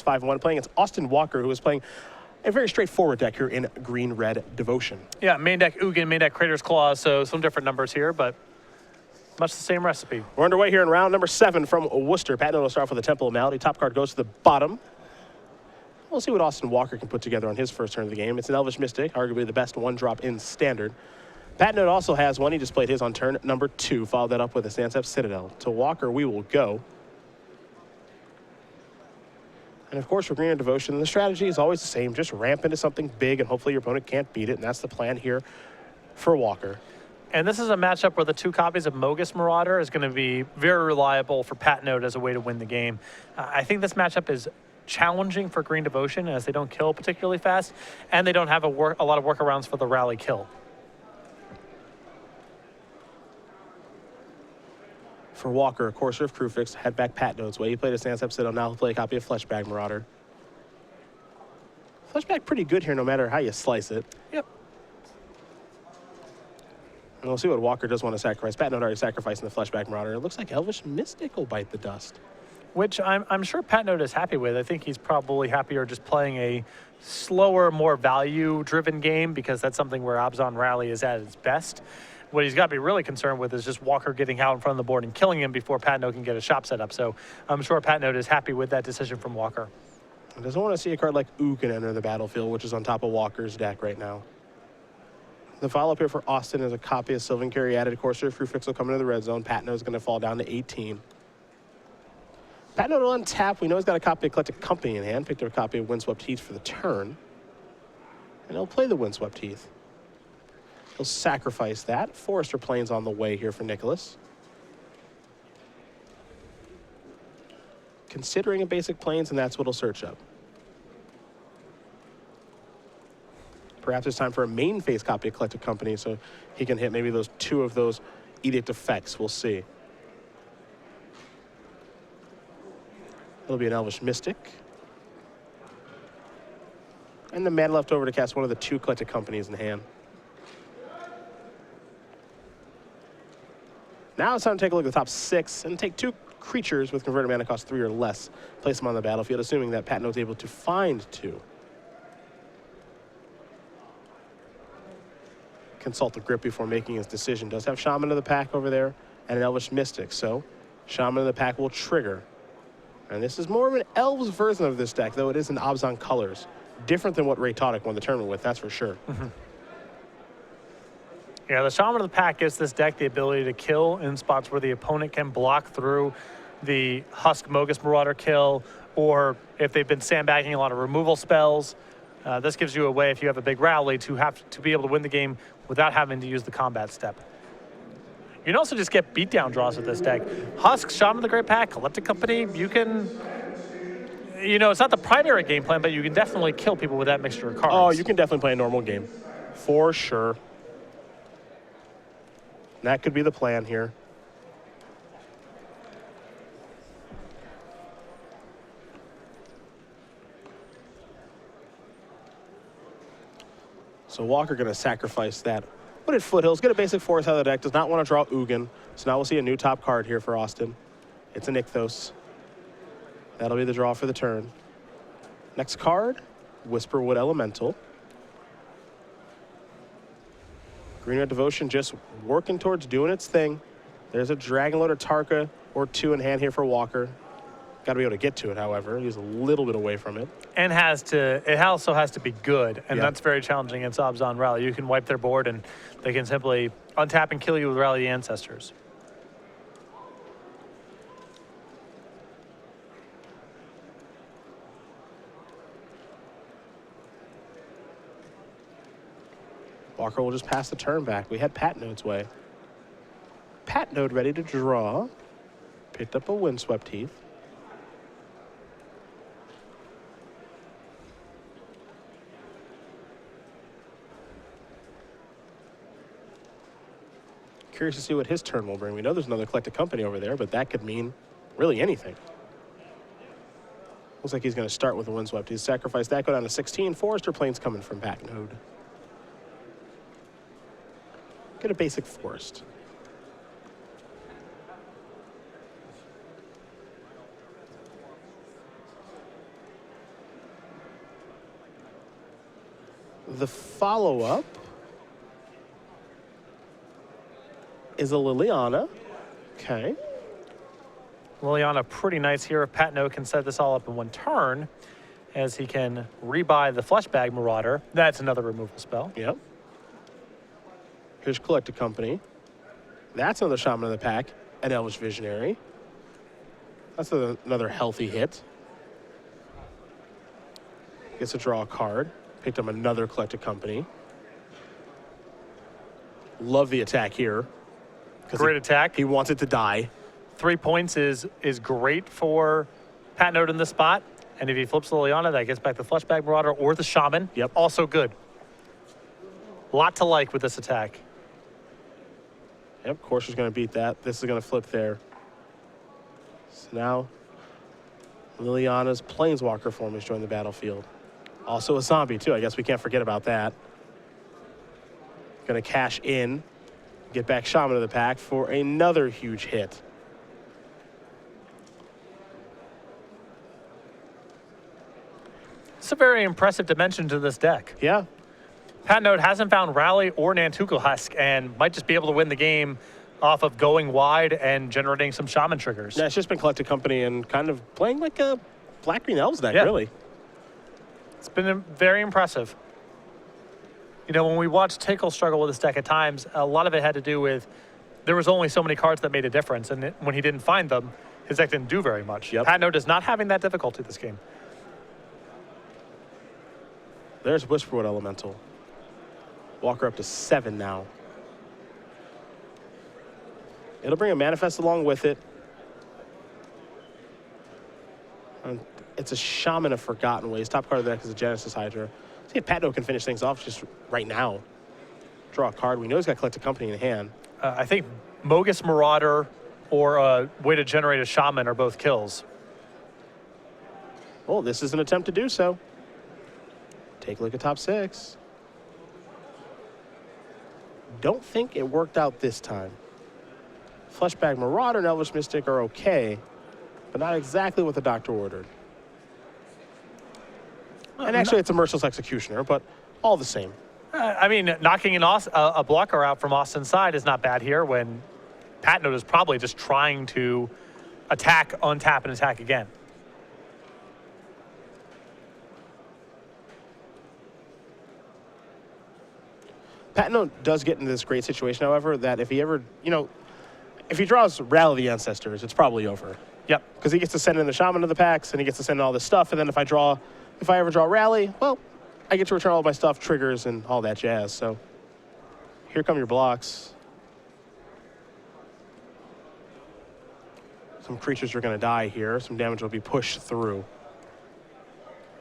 5-1, playing against Austin Walker, who is playing a very straightforward deck here in green-red Devotion. Yeah, main deck Ugin, main deck Crater's Claw, so some different numbers here, but much the same recipe. We're underway here in round number 7 from Worcester. Patnode will start off with the Temple of Malady. Top card goes to the bottom. We'll see what Austin Walker can put together on his first turn of the game. It's an Elvish Mystic, arguably the best one-drop in Standard. Patnode also has one. He displayed his on turn number 2. Followed that up with a Sansep Citadel. To Walker, we will go. And of course, for Green and Devotion, the strategy is always the same. Just ramp into something big, and hopefully your opponent can't beat it. And that's the plan here for Walker. And this is a matchup where the 2 copies of Mogus Marauder is going to be very reliable for Patnode as a way to win the game. I think this matchup is challenging for Green Devotion as they don't kill particularly fast, and they don't have a lot of workarounds for the rally kill. For Walker, a Courser of Crewfix, head back Patnode's way. He played a Sansep Citadel, now he'll play a copy of Fleshbag Marauder. Fleshbag pretty good here no matter how you slice it. Yep. And we'll see what Walker does want to sacrifice. Patnode already sacrificing the Fleshbag Marauder. It looks like Elvish Mystic will bite the dust. Which I'm sure Patnode is happy with. I think he's probably happier just playing a slower, more value-driven game because that's something where Abzan Rally is at its best. What he's got to be really concerned with is just Walker getting out in front of the board and killing him before Patnode can get a shop set up. So I'm sure Patnode is happy with that decision from Walker. He doesn't want to see a card like Ugin enter the battlefield, which is on top of Walker's deck right now. The follow-up here for Austin is a copy of Sylvan Carry added. Courser of Crewfix will come into the red zone. Patnode's going to fall down to 18. Patnode will untap. We know he's got a copy of Eclectic Company in hand. Picked up a copy of Windswept Heath for the turn. And he'll play the Windswept Heath. He'll sacrifice that. Forester Plains on the way here for Nicholas. Considering a basic Plains, and that's what he'll search up. Perhaps it's time for a main phase copy of Eclectic Company so he can hit maybe those 2 of those Edict effects. We'll see. It'll be an Elvish Mystic. And the mana left over to cast one of the 2 Eclectic Companies in hand. Now it's time to take a look at the top 6 and take 2 creatures with converted mana cost 3 or less. Place them on the battlefield, assuming that Patnode's able to find 2. Consult the grip before making his decision. Does have Shaman of the Pack over there and an Elvish Mystic, so Shaman of the Pack will trigger. And this is more of an Elves version of this deck, though it is in Abzan colors. Different than what Ray Todic won the tournament with, that's for sure. Mm-hmm. Yeah, the Shaman of the Pack gives this deck the ability to kill in spots where the opponent can block through the Husk Mogus Marauder kill, or if they've been sandbagging a lot of removal spells. This gives you a way, if you have a big rally, to be able to win the game without having to use the combat step. You can also just get beatdown draws with this deck. Husk, Shaman of the Great Pack, Eclectic Company, you can, you know, it's not the primary game plan, but you can definitely kill people with that mixture of cards. Oh, you can definitely play a normal game, for sure. That could be the plan here. So Walker going to sacrifice that. Wooded Foothills, get a basic forest out of the deck. Does not want to draw Ugin. So now we'll see a new top card here for Austin. It's a Nykthos. That'll be the draw for the turn. Next card, Whisperwood Elemental. Green Red Devotion just working towards doing its thing. There's a Dragonlord or Tarka or 2 in hand here for Walker. Got to be able to get to it, however. He's a little bit away from it. And it also has to be good, and that's very challenging against Abzan Rally. You can wipe their board, and they can simply untap and kill you with Rally the Ancestors. Walker will just pass the turn back. We had Patnode's way. Patnode ready to draw. Picked up a Windswept Heath. Curious to see what his turn will bring. We know there's another Eclectic Company over there, but that could mean really anything. Looks like he's going to start with a Windswept. He's sacrificed that, go down to 16. Forester Plains coming from Patnode. Get a basic forest. The follow-up is a Liliana. Okay. Liliana pretty nice here. If Patnode can set this all up in one turn, as he can rebuy the Fleshbag Marauder. That's another removal spell. Yep. Here's Collected Company. That's another Shaman of the Pack, an Elvish Visionary. That's another healthy hit. Gets to draw a card. Picked up another Collected Company. Love the attack here. Great attack. He wants it to die. 3 points is great for Patnode in this spot. And if he flips Liliana, that gets back the Fleshbag Marauder or the Shaman. Yep. Also good. A lot to like with this attack. Yep, Courser's going to beat that. This is going to flip there. So now, Liliana's Planeswalker form has joined the battlefield. Also a zombie, too. I guess we can't forget about that. Going to cash in, get back Shaman of the Pack for another huge hit. It's a very impressive dimension to this deck. Yeah. Patnode hasn't found Rally or Nantuko Husk and might just be able to win the game off of going wide and generating some Shaman triggers. Yeah, it's just been Collected Company and kind of playing like a Black-Green Elves deck, Yeah. really. It's been very impressive. You know, when we watched Tickle struggle with this deck at times, a lot of it had to do with there was only so many cards that made a difference, and when he didn't find them, his deck didn't do very much. Yep. Patnode is not having that difficulty this game. There's Whisperwood Elemental. Walker up to 7 now. It'll bring a Manifest along with it. And it's a Shaman of Forgotten Ways. Top card of the deck is a Genesis Hydra. See if Patnode can finish things off just right now. Draw a card. We know he's got Collected Company in hand. I think Mogus Marauder or a way to generate a Shaman are both kills. Oh, this is an attempt to do so. Take a look at top 6. Don't think it worked out this time. Fleshbag Marauder and Elvish Mystic are okay, but not exactly what the doctor ordered. And actually, it's a Merciless Executioner, but all the same. I mean, knocking a blocker out from Austin's side is not bad here when Patnode is probably just trying to attack, untap, and attack again. Patnode does get into this great situation, however, that if he ever, if he draws Rally the Ancestors, it's probably over. Yep. Because he gets to send in the Shaman of the Packs, and he gets to send in all this stuff, and then if I ever draw Rally, well, I get to return all my stuff, triggers, and all that jazz. So here come your blocks. Some creatures are going to die here. Some damage will be pushed through.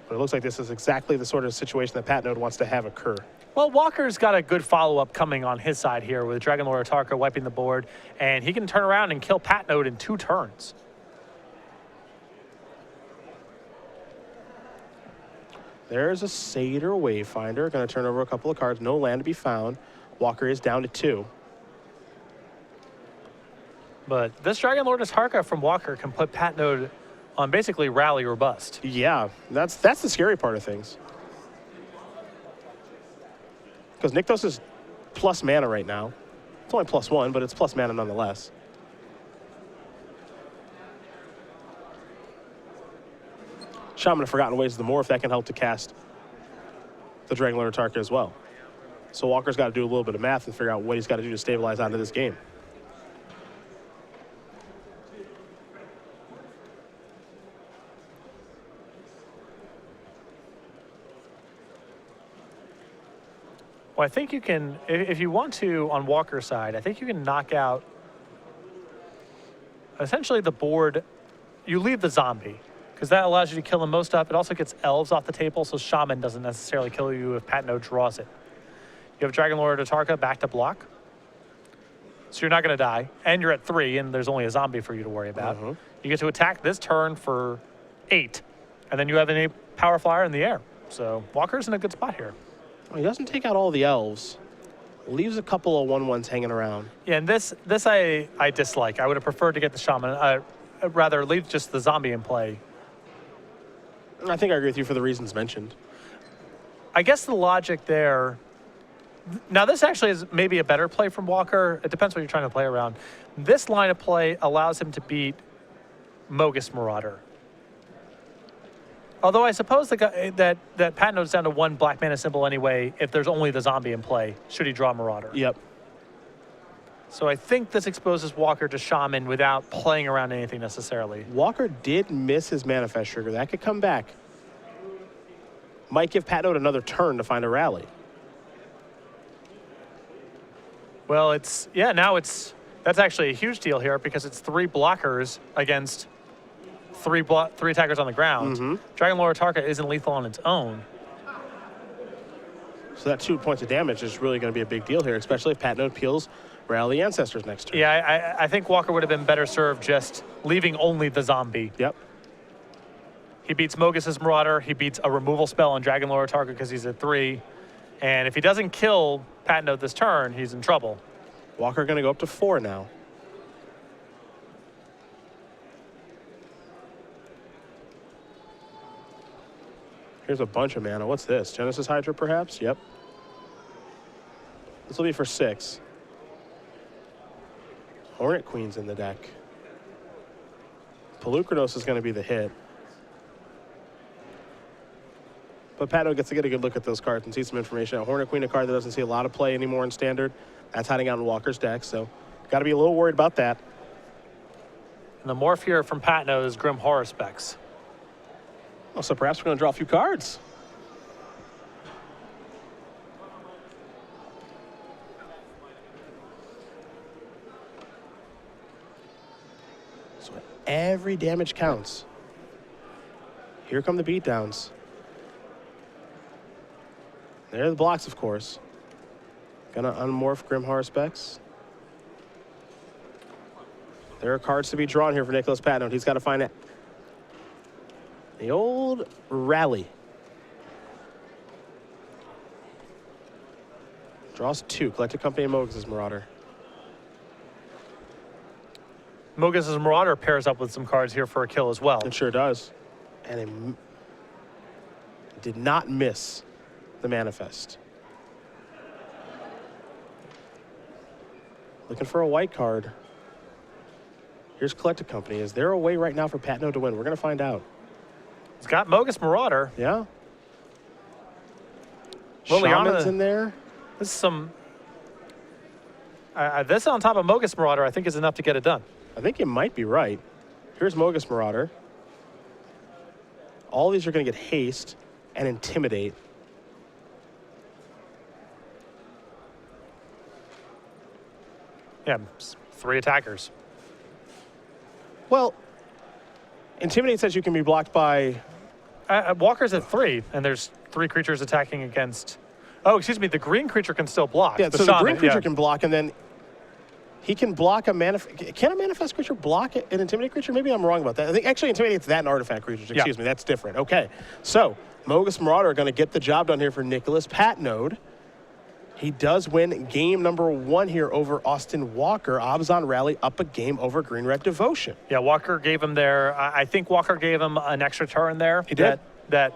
But it looks like this is exactly the sort of situation that Patnode wants to have occur. Well, Walker's got a good follow-up coming on his side here with Dragon Lord Atarka wiping the board, and he can turn around and kill Patnode in 2 turns. There's a Satyr Wayfinder. Going to turn over a couple of cards. No land to be found. Walker is down to 2. But this Dragon Lord Atarka from Walker can put Patnode on basically rally or bust. Yeah, that's the scary part of things. Because Nykthos is plus mana right now. It's only +1, but it's plus mana nonetheless. Shaman of Forgotten Ways is the more if that can help to cast the Dragon Lord Atarka as well. So Walker's got to do a little bit of math and figure out what he's got to do to stabilize onto this game. Well, I think you can, if you want to, on Walker's side, I think you can knock out essentially the board. You leave the zombie, because that allows you to kill the most stuff. It also gets elves off the table, so Shaman doesn't necessarily kill you if Patnode draws it. You have Dragon Lord Atarka back to block, so you're not going to die, and you're at 3, and there's only a zombie for you to worry about. You get to attack this turn for 8, and then you have an 8 Power Flyer in the air. So Walker's in a good spot here. He doesn't take out all the elves. Leaves a couple of 1/1s hanging around. Yeah, and this I dislike. I would have preferred to get the Shaman. Rather, leave just the zombie in play. I think I agree with you for the reasons mentioned. I guess the logic there. Now, this actually is maybe a better play from Walker. It depends what you're trying to play around. This line of play allows him to beat Mogus Marauder. Although I suppose that Patnode's down to 1 black mana symbol anyway if there's only the zombie in play, should he draw Marauder. Yep. So I think this exposes Walker to Shaman without playing around anything necessarily. Walker did miss his Manifest trigger. That could come back. Might give Patnode another turn to find a rally. Well, that's actually a huge deal here because it's 3 blockers against 3 attackers on the ground. Dragon Lord Tarka isn't lethal on its own. So that 2 points of damage is really going to be a big deal here, especially if Patnode peels Rally Ancestors next turn. Yeah, I think Walker would have been better served just leaving only the zombie. Yep. He beats Mogus's Marauder. He beats a removal spell on Dragon Lord Tarka because he's at 3. And if he doesn't kill Patnode this turn, he's in trouble. Walker going to go up to 4 now. Here's a bunch of mana. What's this? Genesis Hydra, perhaps? Yep. This will be for 6. Hornet Queen's in the deck. Pelucranos is going to be the hit. But Patnode gets to get a good look at those cards and see some information. Hornet Queen, a card that doesn't see a lot of play anymore in Standard. That's hiding out in Walker's deck, so got to be a little worried about that. And the morph here from Patnode is Grim Horror Specs. Oh, so perhaps we're going to draw a few cards. So every damage counts. Here come the beatdowns. There are the blocks, of course. Gonna unmorph Grim Horror Specs. There are cards to be drawn here for Nicholas Patnode. He's got to find it. The old rally. Draws 2. Collected Company and Mogus' Marauder. Mogus' Marauder pairs up with some cards here for a kill as well. It sure does. And it did not miss the Manifest. Looking for a white card. Here's Collected Company. Is there a way right now for Patnode to win? We're going to find out. He's got Mogus Marauder. Yeah. Liliana, Shaman's in there. This is some. This on top of Mogus Marauder, I think, is enough to get it done. I think you might be right. Here's Mogus Marauder. All these are going to get haste and intimidate. Yeah, 3 attackers. Well, intimidate says you can be blocked by. Walker's at 3, and there's 3 creatures attacking against. Oh, excuse me. The green creature can still block. Yeah, so the green creature can block, and then he can block a manifest. Can a manifest creature block an intimidate creature? Maybe I'm wrong about that. I think actually intimidate's that and artifact creatures. Excuse me, that's different. Okay, so Mogus Marauder are going to get the job done here for Nicholas Patnode. He does win game number 1 here over Austin Walker. Abzan Rally up a game over Green Red Devotion. Yeah, Walker gave him there. I think Walker gave him an extra turn there. He did. That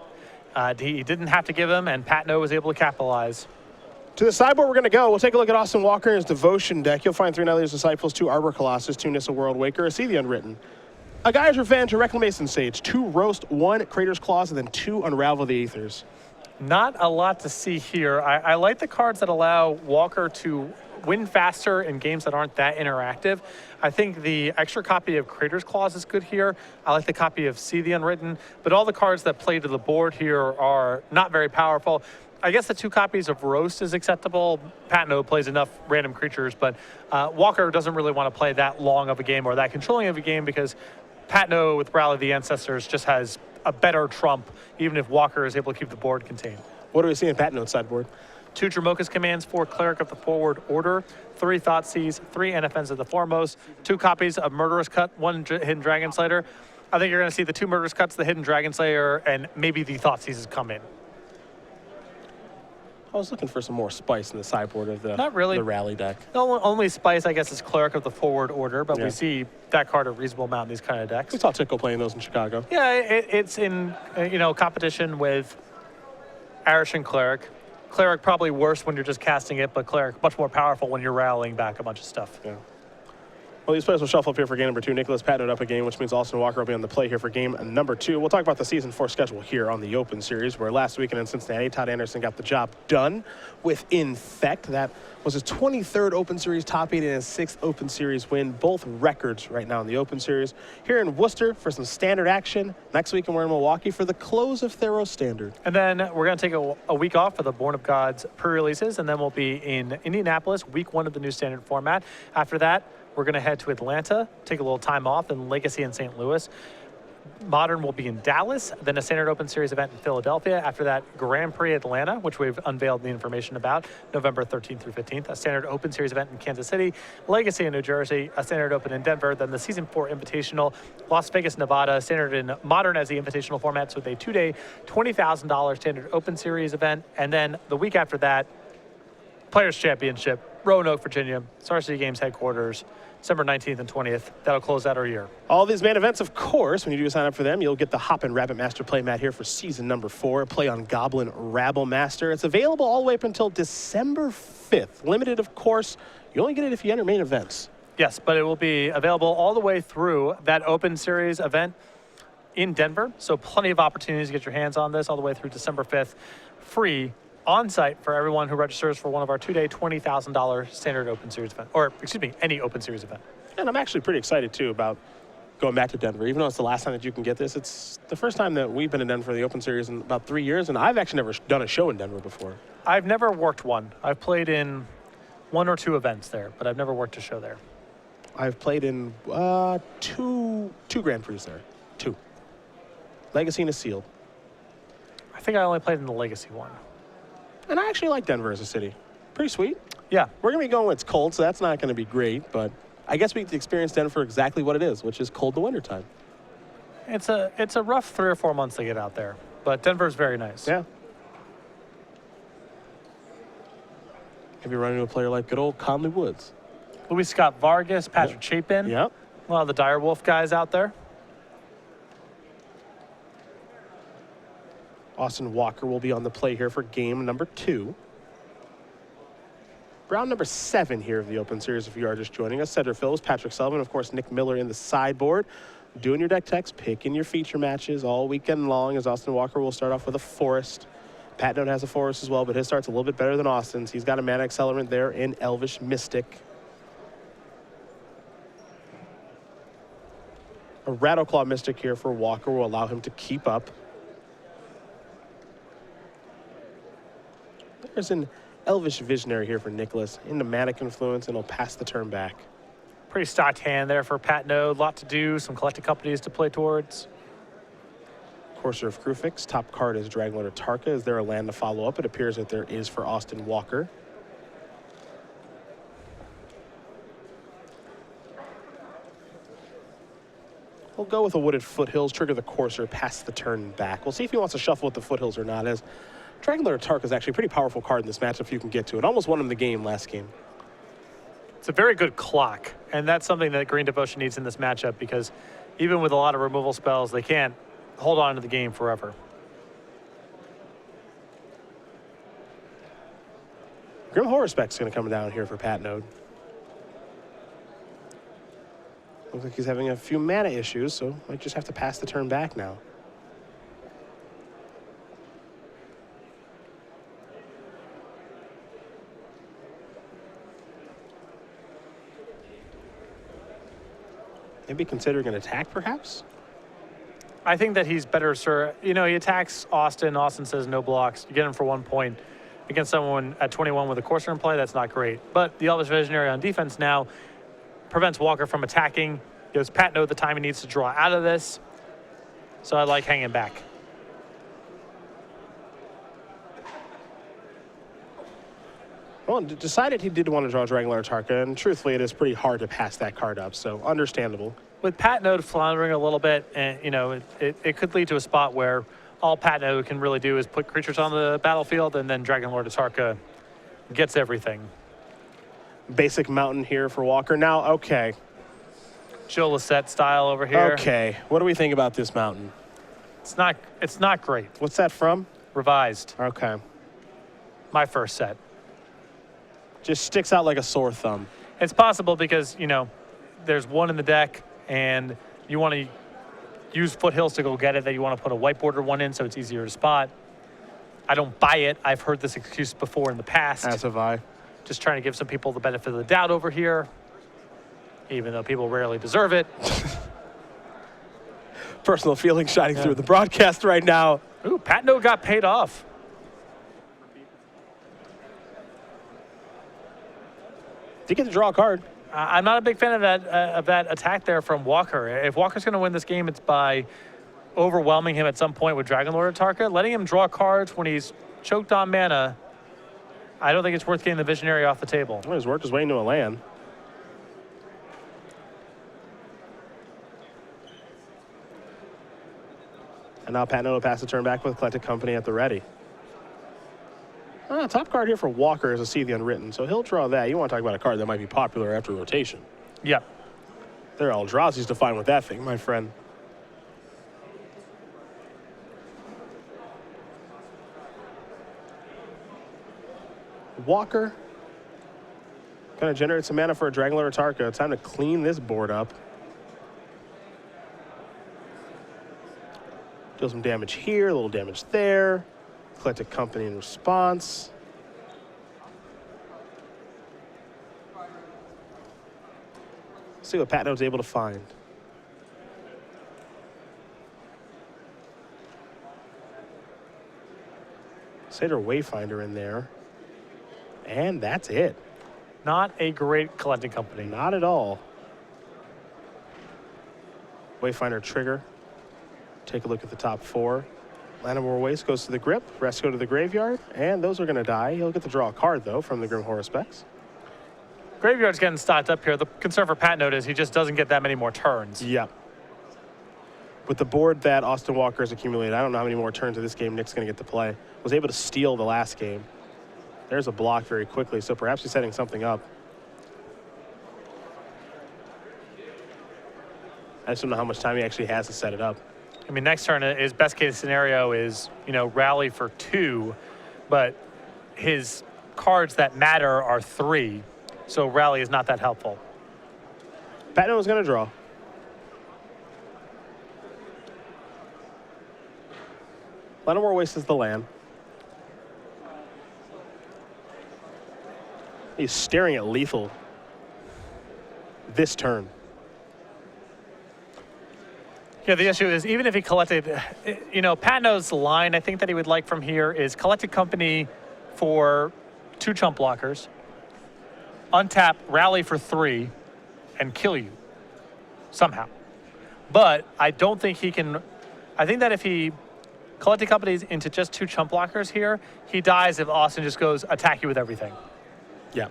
he didn't have to give him, and Patnode was able to capitalize. To the sideboard we're going to go. We'll take a look at Austin Walker and his Devotion deck. You'll find 3 Nihilus Disciples, 2 Arbor Colossus, 2 Nissa World Waker, a See the Unwritten, a Gaia's Revenge, a Reclamation Sage, 2 Roast, 1 Crater's Claws, and then 2 Unravel the Aethers. Not a lot to see here. I like the cards that allow Walker to win faster in games that aren't that interactive. I think the extra copy of Crater's Claws is good here. I like the copy of See the Unwritten, but all the cards that play to the board here are not very powerful. I guess the 2 copies of Roast is acceptable. Patnode plays enough random creatures, but Walker doesn't really want to play that long of a game or that controlling of a game because Patnode with Rally of the Ancestors just has a better trump, even if Walker is able to keep the board contained. What do we see in Patnode's sideboard? 2 Dromoka's Commands, 4 Cleric of the Forward Order, 3 Thoughtseize, 3 NFNs of the Foremost, 2 copies of Murderous Cut, 1 Hidden Dragon Slayer. I think you're going to see the 2 Murderous Cuts, the Hidden Dragon Slayer, and maybe the Thoughtseizes come in. I was looking for some more spice in the sideboard of the, Not really. the Rally deck. The only spice, I guess, is Cleric of the Forward Order, but we see that card a reasonable amount in these kind of decks. We saw Tickle playing those in Chicago. Yeah, it's in competition with Arishan Cleric. Cleric probably worse when you're just casting it, but Cleric much more powerful when you're rallying back a bunch of stuff. Yeah. Well, these players will shuffle up here for game number 2. Nicholas Patnode up a game, which means Austin Walker will be on the play here for game number 2. We'll talk about the Season 4 schedule here on the Open Series, where last weekend in Cincinnati, Todd Anderson got the job done with Infect. That was his 23rd Open Series top 8 and his 6th Open Series win. Both records right now in the Open Series. Here in Worcester for some standard action. Next weekend we're in Milwaukee for the close of Theros Standard. And then we're going to take a week off for the Born of Gods pre-releases, and then we'll be in Indianapolis, week 1 of the new standard format. After that, we're going to head to Atlanta, take a little time off, and Legacy in St. Louis. Modern will be in Dallas, then a Standard Open Series event in Philadelphia. After that, Grand Prix Atlanta, which we've unveiled the information about, November 13th through 15th. A Standard Open Series event in Kansas City, Legacy in New Jersey, a Standard Open in Denver, then the Season 4 Invitational, Las Vegas, Nevada, Standard in Modern as the Invitational formats with a 2-day, $20,000 Standard Open Series event. And then the week after that, Players Championship, Roanoke, Virginia, Star City Games headquarters, December 19th and 20th. That'll close out our year. All these main events, of course, when you do sign up for them, you'll get the Hop and Rabbit Master play mat here for season number 4. Play on Goblin Rabble Master. It's available all the way up until December 5th. Limited, of course. You only get it if you enter main events. Yes, but it will be available all the way through that Open Series event in Denver. So plenty of opportunities to get your hands on this all the way through December 5th. Free on-site for everyone who registers for one of our 2-day, $20,000 Standard Open Series event. Or, excuse me, any Open Series event. And I'm actually pretty excited, too, about going back to Denver. Even though it's the last time that you can get this, it's the first time that we've been in Denver for the Open Series in about 3 years, and I've actually never done a show in Denver before. I've never worked one. I've played in 1 or 2 events there, but I've never worked a show there. I've played in two Grand Prix there. 2. Legacy and a Sealed. I think I only played in the Legacy one. And I actually like Denver as a city. Pretty sweet. Yeah. We're going to be going when it's cold, so that's not going to be great, but I guess we get to experience Denver for exactly what it is, which is cold in the wintertime. It's a rough 3 or 4 months to get out there, but Denver's very nice. Yeah. Have you run into a player like good old Conley Woods? Luis Scott Vargas, Patrick Chapin. Yep. A lot of the Direwolf guys out there. Austin Walker will be on the play here for game number 2. Round number 7 here of the Open Series, if you are just joining us. Cedric Phillips, Patrick Sullivan, of course, Nick Miller in the sideboard. Doing your deck techs, picking your feature matches all weekend long, as Austin Walker will start off with a Forest. Patnode has a Forest as well, but his start's a little bit better than Austin's. He's got a Mana Accelerant there in Elvish Mystic. A Rattleclaw Mystic here for Walker will allow him to keep up. There's an Elvish Visionary here for Nicholas into Mana Confluence, and he'll pass the turn back. Pretty stocked hand there for Patnode. A lot to do, some collected companies to play towards. Courser of Krufix. Top card is Dragonlord Atarka. Is there a land to follow up? It appears that there is for Austin Walker. We'll go with a Wooded Foothills. Trigger the Courser, pass the turn back. We'll see if he wants to shuffle with the Foothills or not, as Dragonlord Atarka is actually a pretty powerful card in this matchup if you can get to it. Almost won him the game last game. It's a very good clock, and that's something that Green Devotion needs in this matchup, because even with a lot of removal spells, they can't hold on to the game forever. Grim Horrorspec's going to come down here for Patnode. Looks like he's having a few mana issues, so might just have to pass the turn back now. Maybe considering an attack, perhaps? I think that he's better, sir. You know, he attacks Austin. Austin says no blocks. You get him for 1 point. Against someone at 21 with a Courser in play, that's not great. But the Elvish Visionary on defense now prevents Walker from attacking. Gives Patnode the time he needs to draw out of this. So I like hanging back. Well, decided he did want to draw Dragonlord Atarka, and truthfully, it is pretty hard to pass that card up, so understandable. With Patnode floundering a little bit, and you know, it could lead to a spot where all Patnode can really do is put creatures on the battlefield, and then Dragonlord Atarka gets everything. Basic mountain here for Walker. Now, okay. Jill Lissette style over here. Okay, what do we think about this mountain? It's not great. What's that from? revised. Okay. My first set. Just sticks out like a sore thumb. It's possible because, you know, there's one in the deck and you want to use foothills to go get it, that you want to put a white border one in so it's easier to spot. I don't buy it. I've heard this excuse before in the past. As have I. Just trying to give some people the benefit of the doubt over here, even though people rarely deserve it. Personal feelings shining through the broadcast right now. Ooh, Patnode got paid off. Did get to draw a card. I'm not a big fan of that attack there from Walker. If Walker's going to win this game, it's by overwhelming him at some point with Dragon Lord Atarka. Letting him draw cards when he's choked on mana, I don't think it's worth getting the Visionary off the table. Well, he's worked his way into a land. And now Patnode will pass the turn back with Collected Company at the ready. Top card here for Walker is a See the Unwritten, so he'll draw that. You want to talk about a card that might be popular after rotation. Yep. There are Eldrazi's to find with that thing, my friend. Walker going to generate some mana for a Dragon Lord Atarka. It's time to clean this board up. Deal some damage here, a little damage there. Collected Company in response. See what Patnode's able to find. Satyr Wayfinder in there. And that's it. Not a great Collecting Company. Not at all. Wayfinder trigger. Take a look at the top four. Land of War Waste goes to the grip. Rest go to the graveyard. And those are going to die. He'll get to draw a card, though, from the Grim Horror Specs. Graveyard's getting stocked up here. The concern for Patnode is he just doesn't get that many more turns. Yep. With the board that Austin Walker has accumulated, I don't know how many more turns of this game Nick's going to get to play. Was able to steal the last game. There's a block very quickly, so perhaps he's setting something up. I just don't know how much time he actually has to set it up. I mean, next turn, his best case scenario is, you know, rally for 2, but his cards that matter are 3, so rally is not that helpful. Patnode was going to draw. Land of War Waste is the land. He's staring at lethal this turn. Yeah, the issue is even if he collected, you know, Patnode's line I think that he would like from here is Collected Company for 2 chump blockers, untap, rally for 3, and kill you somehow. But I don't think he can. I think that if he Collected Companies into just 2 chump blockers here, he dies if Austin just goes attack you with everything. Yeah.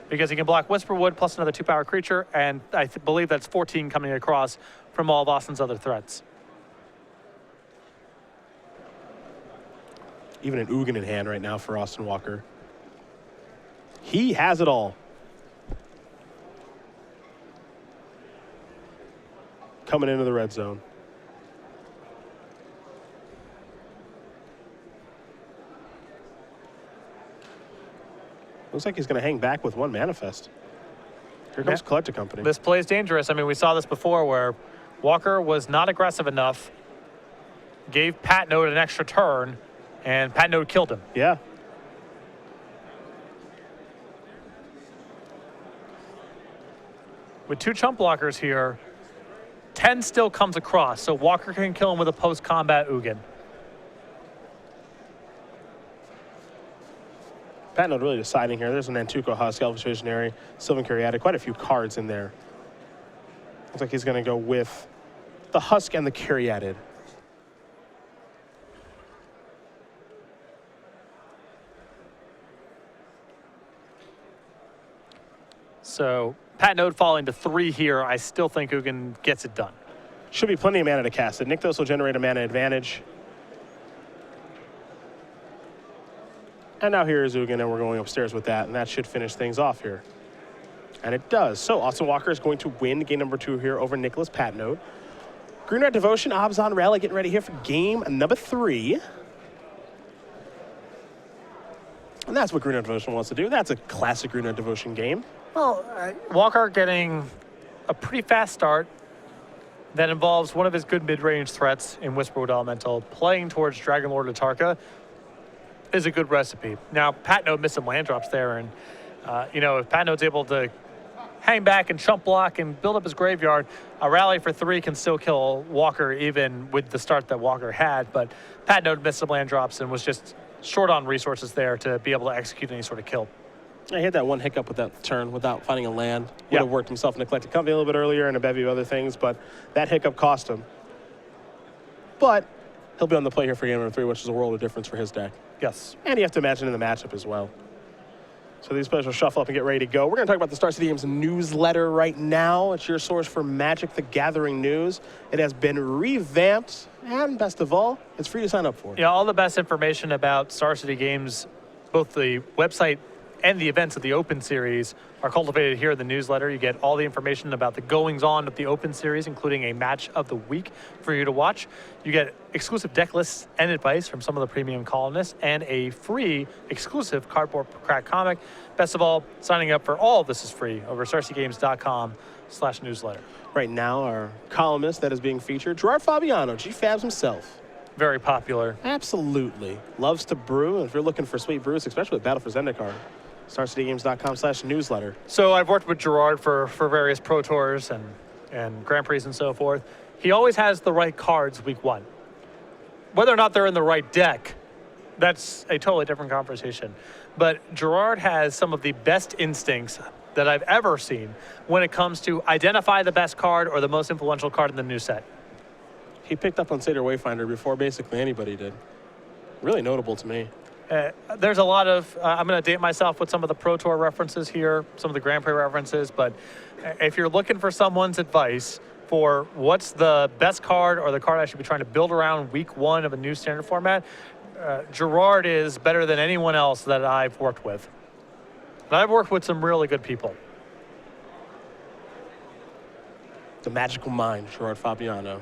Because he can block Whisperwood plus another 2-power creature, and I believe that's 14 coming across from all of Austin's other threats. Even an Ugin in hand right now for Austin Walker. He has it all. Coming into the red zone. Looks like he's going to hang back with 1 Manifest. Here comes Collected Company. This play is dangerous. I mean, we saw this before where Walker was not aggressive enough, gave Patnode an extra turn, and Patnode killed him. Yeah. With 2 chump blockers here, 10 still comes across, so Walker can kill him with a post-combat Ugin. Patnode really deciding here. There's an Nantuko Husk, Elvish Visionary, Sylvan Caryatid, quite a few cards in there. Looks like he's going to go with the Husk and the Caryatid. So Patnode falling to 3 here, I still think Ugin gets it done. Should be plenty of mana to cast it. Nykthos will generate a mana advantage. And now here is Ugin, and we're going upstairs with that, and that should finish things off here. And it does. So Austin Walker is going to win game number 2 here over Nicholas Patnode. Green Red Devotion, Abzan Rally getting ready here for game number 3. And that's what Green Red Devotion wants to do. That's a classic Green Red Devotion game. Well, Walker getting a pretty fast start that involves one of his good mid-range threats in Whisperwood Elemental playing towards Dragon Lord Atarka is a good recipe. Now, Patnode missed some land drops there, and if Patnode's able to hang back and chump block and build up his graveyard, a rally for 3 can still kill Walker even with the start that Walker had, but Patnode missed some land drops and was just short on resources there to be able to execute any sort of kill. He had that one hiccup with that turn without finding a land. Would have worked himself in Eclectic Company a little bit earlier and a bevy of other things, but that hiccup cost him. But he'll be on the play here for game number 3, which is a world of difference for his deck. Yes. And you have to imagine in the matchup as well. So these players will shuffle up and get ready to go. We're going to talk about the Star City Games newsletter right now. It's your source for Magic the Gathering news. It has been revamped, and best of all, it's free to sign up for. Yeah, all the best information about Star City Games, both the website and the events of the Open Series, are cultivated here in the newsletter. You get all the information about the goings-on of the Open Series, including a match of the week for you to watch. You get exclusive deck lists and advice from some of the premium columnists, and a free exclusive cardboard crack comic. Best of all, signing up for all of this is free over starcitygames.com/newsletter. Right now, our columnist that is being featured, Gerard Fabiano, G-Fabs himself. Very popular. Absolutely. Loves to brew, and if you're looking for sweet brews, especially with Battle for Zendikar, starcitygames.com/newsletter. So I've worked with Gerard for various Pro Tours and Grand Prix and so forth. He always has the right cards week 1. Whether or not they're in the right deck, that's a totally different conversation. But Gerard has some of the best instincts that I've ever seen when it comes to identify the best card or the most influential card in the new set. He picked up on Seder Wayfinder before basically anybody did. Really notable to me. There's a lot of, I'm going to date myself with some of the Pro Tour references here, some of the Grand Prix references, but if you're looking for someone's advice for what's the best card or the card I should be trying to build around week 1 of a new standard format, Gerard is better than anyone else that I've worked with. And I've worked with some really good people. The magical mind, Gerard Fabiano.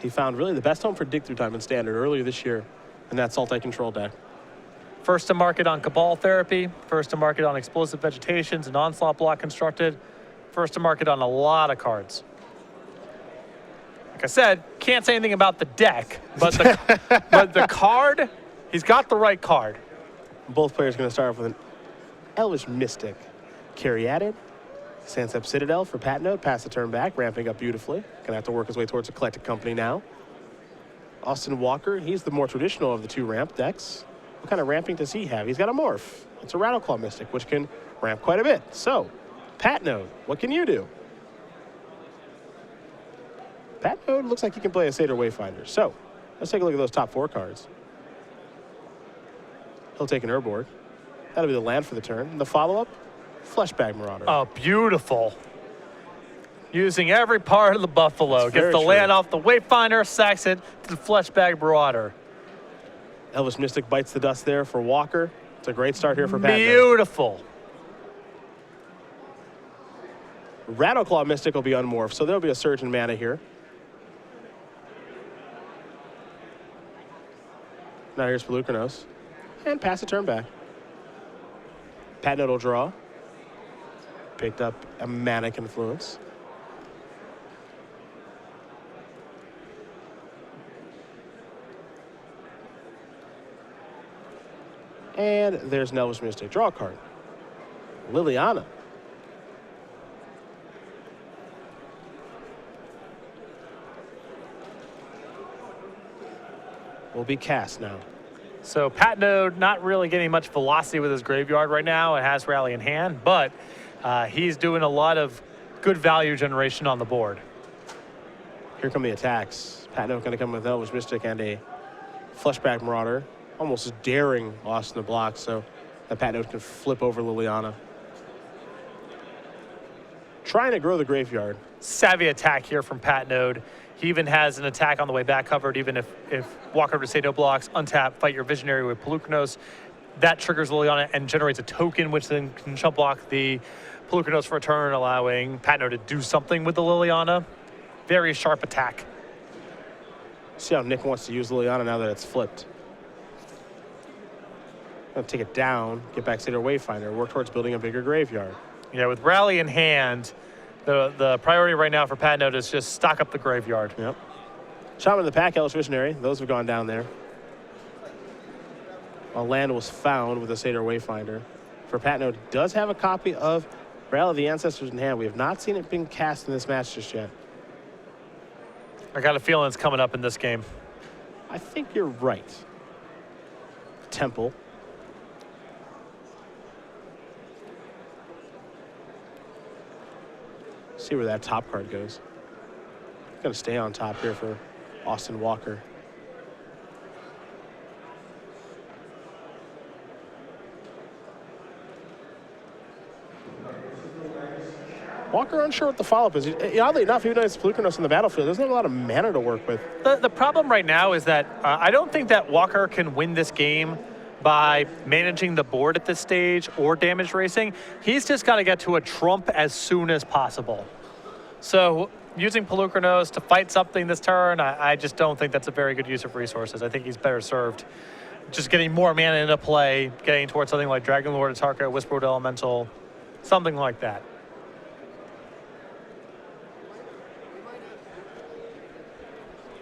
He found really the best home for Dig Through Time in Standard earlier this year in that Sultai Control deck. First to market on Cabal Therapy, first to market on Explosive Vegetations and Onslaught Block Constructed, first to market on a lot of cards. Like I said, can't say anything about the deck, but the card, he's got the right card. Both players are going to start off with an Elvish Mystic. Caryatid, Sansep Citadel for Patnode, pass the turn back, ramping up beautifully. Going to have to work his way towards Eclectic Company now. Austin Walker, he's the more traditional of the 2 ramp decks. What kind of ramping does he have? He's got a Morph. It's a Rattleclaw Mystic, which can ramp quite a bit. So, Patnode, what can you do? Patnode looks like he can play a Seder Wayfinder. So, let's take a look at those top 4 cards. He'll take an Urborg. That'll be the land for the turn. The follow-up, Fleshbag Marauder. Oh, beautiful. Using every part of the Buffalo. Gets the land off the Wayfinder, sacks it to the Fleshbag Marauder. Elvish Mystic bites the dust there for Walker. It's a great start here for Patnode. Beautiful. Rattleclaw Mystic will be unmorphed, so there'll be a surge in mana here. Now here's Pelucranos. And pass the turn back. Patnode will draw. Picked up a Mana Confluence. And there's an Elvish Mystic. Draw a card. Liliana. Will be cast now. So Patnode not really getting much velocity with his graveyard right now. It has Rally in hand, but he's doing a lot of good value generation on the board. Here come the attacks. Patnode going to come with Elvish Mystic and a Fleshback Marauder, almost daring Austin to block so that Patnode can flip over Liliana. Trying to grow the graveyard. Savvy attack here from Patnode. He even has an attack on the way back covered, even if Walker to say no blocks, untap, fight your Visionary with Pelucranos. That triggers Liliana and generates a token, which then can jump block the Pelucranos for a turn, allowing Patnode to do something with the Liliana. Very sharp attack. See how Nick wants to use Liliana now that it's flipped. Gonna take it down, get back to their wayfinder, work towards building a bigger graveyard. Yeah, with rally in hand, the priority right now for Patnode is just stock up the graveyard. Yep. Shaman of the Pack, Hellish Visionary. Those have gone down there. A land was found with a Seder Wayfinder. For Patnode, does have a copy of Rally of the Ancestors in hand. We have not seen it being cast in this match just yet. I got a feeling it's coming up in this game. I think you're right. Temple. See where that top card goes. Gonna stay on top here for Austin Walker. Walker unsure what the follow-up is. Oddly enough, even though it's Pelucranos in the battlefield, there's not a lot of mana to work with. The problem right now is that I don't think that Walker can win this game by managing the board at this stage or damage racing. He's just got to get to a trump as soon as possible. So using Pelucranos to fight something this turn, I just don't think that's a very good use of resources. I think he's better served just getting more mana into play, getting towards something like Dragonlord, Atarka, Whisperwood Elemental, something like that.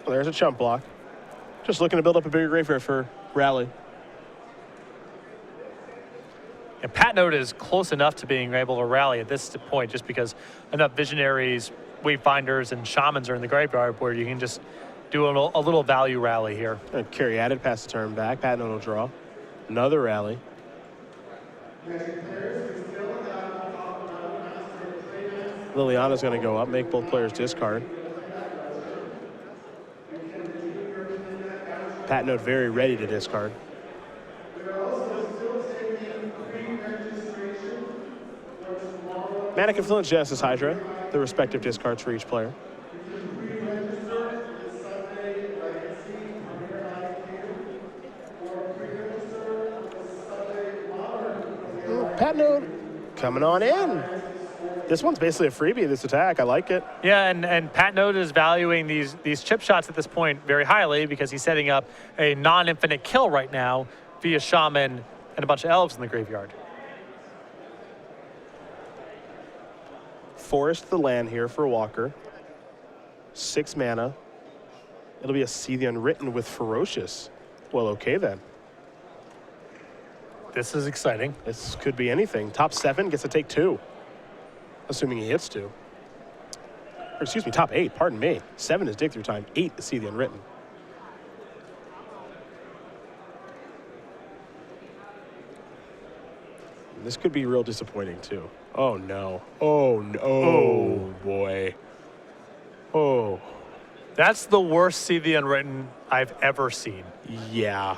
Well, there's a chump block. Just looking to build up a bigger graveyard for Rally. And Patnode is close enough to being able to rally at this point just because enough Visionaries, Wayfinders, and Shamans are in the graveyard where you can just do a little value rally here. And carry added, pass the turn back. Patnode will draw. Another rally. Liliana's going to go up, make both players discard. Patnode very ready to discard. Mana Confluence, Genesis Hydra, the respective discards for each player. Patnode coming on in. This one's basically a freebie, this attack. I like it. Yeah, and Patnode is valuing these chip shots at this point very highly because he's setting up a non-infinite kill right now via Shaman and a bunch of elves in the graveyard. Forest the land here for Walker. 6 mana. It'll be a See the Unwritten with Ferocious. Well, okay then. This is exciting. This could be anything. Top 7 gets to take 2. Assuming he hits 2. Or excuse me, top 8, pardon me. 7 is dig through time, 8 is See the Unwritten. This could be real disappointing too. Oh no. Oh no. Oh boy. Oh. That's the worst See the Unwritten I've ever seen. Yeah.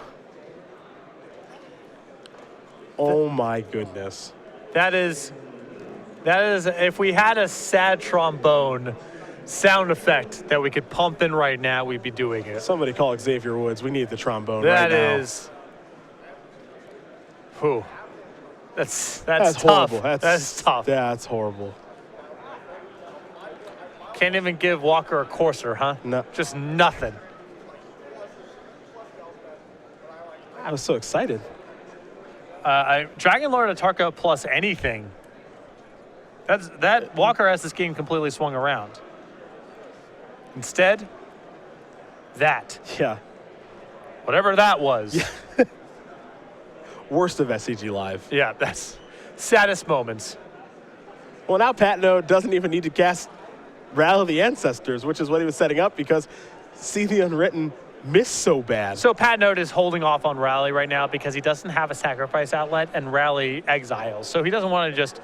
Oh my goodness. That is, if we had a sad trombone sound effect that we could pump in right now, we'd be doing it. Somebody call Xavier Woods. We need the trombone right now. That is, whew. That's tough. Horrible. That's tough. That's horrible. Can't even give Walker a courser, huh? No. Just nothing. I was so excited. Dragonlord Atarka plus anything. That Walker has this game completely swung around. Instead, that. Yeah. Whatever that was. Yeah. Worst of SCG Live. Yeah, that's saddest moments. Well, now Patnode doesn't even need to cast Rally of the Ancestors, which is what he was setting up because See the Unwritten missed so bad. So Patnode is holding off on Rally right now because he doesn't have a sacrifice outlet and Rally exiles. So he doesn't want to just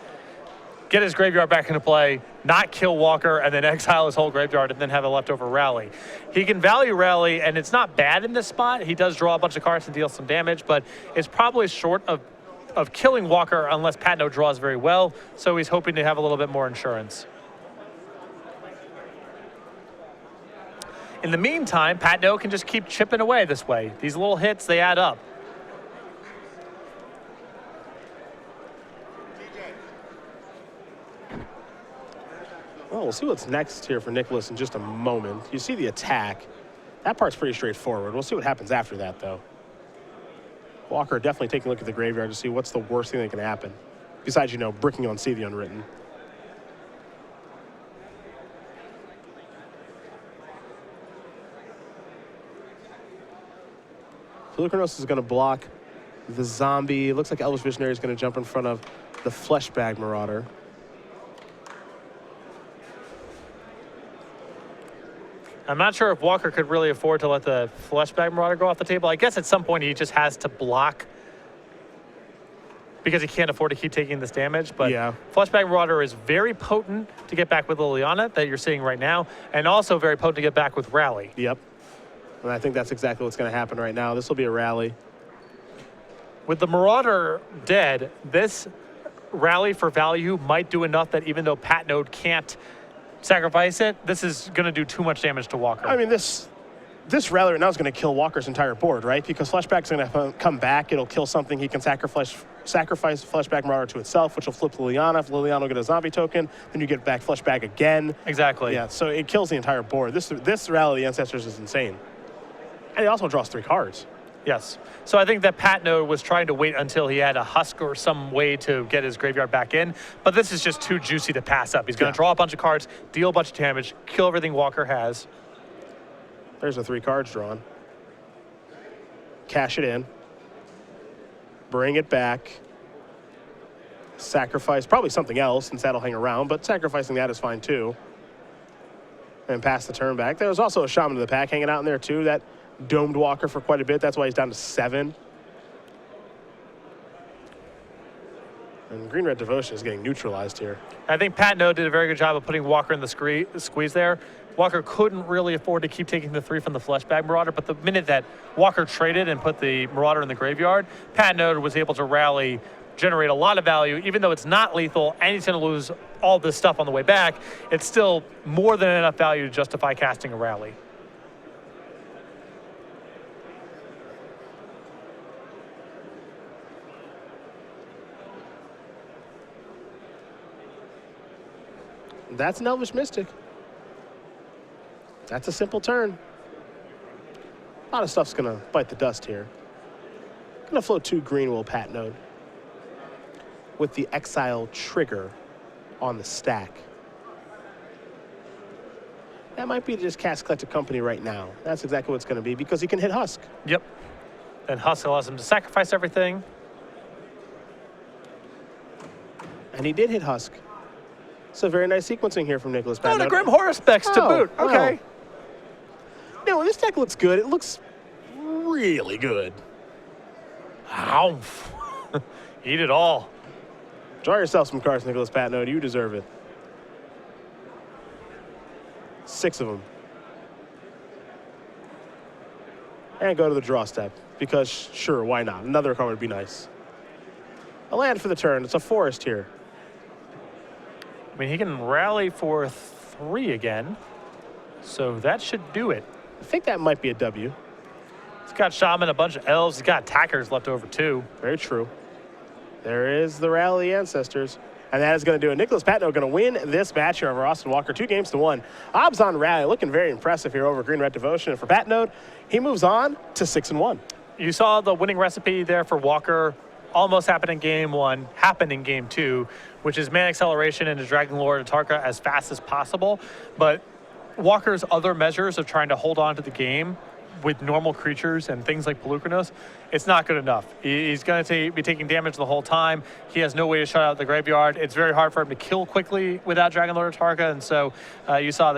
get his graveyard back into play, not kill Walker, and then exile his whole graveyard and then have a leftover Rally. He can value Rally, and it's not bad in this spot. He does draw a bunch of cards and deal some damage, but it's probably short of killing Walker unless Patnode draws very well, so he's hoping to have a little bit more insurance. In the meantime, Patnode can just keep chipping away this way. These little hits, they add up. Well, we'll see what's next here for Nicholas in just a moment. You see the attack. That part's pretty straightforward. We'll see what happens after that, though. Walker definitely taking a look at the graveyard to see what's the worst thing that can happen. Besides, bricking on See the Unwritten. Polukranos is going to block the zombie. It looks like Elvish Visionary is going to jump in front of the Fleshbag Marauder. I'm not sure if Walker could really afford to let the Fleshbag Marauder go off the table. I guess at some point he just has to block because he can't afford to keep taking this damage. But yeah. Fleshbag Marauder is very potent to get back with Liliana that you're seeing right now, and also very potent to get back with Rally. Yep. And I think that's exactly what's going to happen right now. This will be a rally. With the Marauder dead, this rally for value might do enough that even though Patnode can't sacrifice it, this is going to do too much damage to Walker. I mean, this rally right now is going to kill Walker's entire board, right? Because Fleshbag's going to come back. It'll kill something. He can sacrifice Fleshbag Marauder to itself, which will flip Liliana. If Liliana will get a zombie token, then you get back Fleshbag again. Exactly. Yeah, so it kills the entire board. This rally of the Ancestors is insane. And he also draws 3 cards. Yes. So I think that Patnode was trying to wait until he had a husk or some way to get his graveyard back in. But this is just too juicy to pass up. He's going to draw a bunch of cards, deal a bunch of damage, kill everything Walker has. There's the 3 cards drawn. Cash it in. Bring it back. Sacrifice probably something else since that'll hang around, but sacrificing that is fine too. And pass the turn back. There's also a Shaman of the Pack hanging out in there too. That domed Walker for quite a bit. That's why he's down to 7. And Green-Red Devotion is getting neutralized here. I think Patnode did a very good job of putting Walker in the squeeze there. Walker couldn't really afford to keep taking the 3 from the Fleshbag Marauder, but the minute that Walker traded and put the Marauder in the graveyard, Patnode was able to rally, generate a lot of value. Even though it's not lethal and he's going to lose all this stuff on the way back, it's still more than enough value to justify casting a rally. That's an Elvish Mystic. That's a simple turn. A lot of stuff's going to bite the dust here. Going to float 2 green will Patnode with the Exile trigger on the stack. That might be to just cast Collective Company right now. That's exactly what it's going to be because he can hit Husk. Yep. And Husk allows him to sacrifice everything. And he did hit Husk. So very nice sequencing here from Nicholas Patnode. Oh, and a Grim Horror Specs to boot. Okay. No, this deck looks good. It looks really good. Ow. Eat it all. Draw yourself some cards, Nicholas Patnode. You deserve it. 6 of them. And go to the draw step. Because, sure, why not? Another card would be nice. A land for the turn. It's a forest here. I mean, he can rally for 3 again. So that should do it. I think that might be a W. He's got Shaman, a bunch of elves. He's got attackers left over too. Very true. There is the Rally Ancestors. And that is going to do it. Nicholas Patnode going to win this match here over Austin Walker, 2-1. Obs on Rally, looking very impressive here over Green-Red Devotion. And for Patnode, he moves on to 6-1. You saw the winning recipe there for Walker almost happened in game 1, happened in game 2, which is Man Acceleration into Dragon Lord Atarka as fast as possible. But Walker's other measures of trying to hold on to the game with normal creatures and things like Polukranos, it's not good enough. He's going to be taking damage the whole time. He has no way to shut out the graveyard. It's very hard for him to kill quickly without Dragon Lord Atarka, and so you saw that.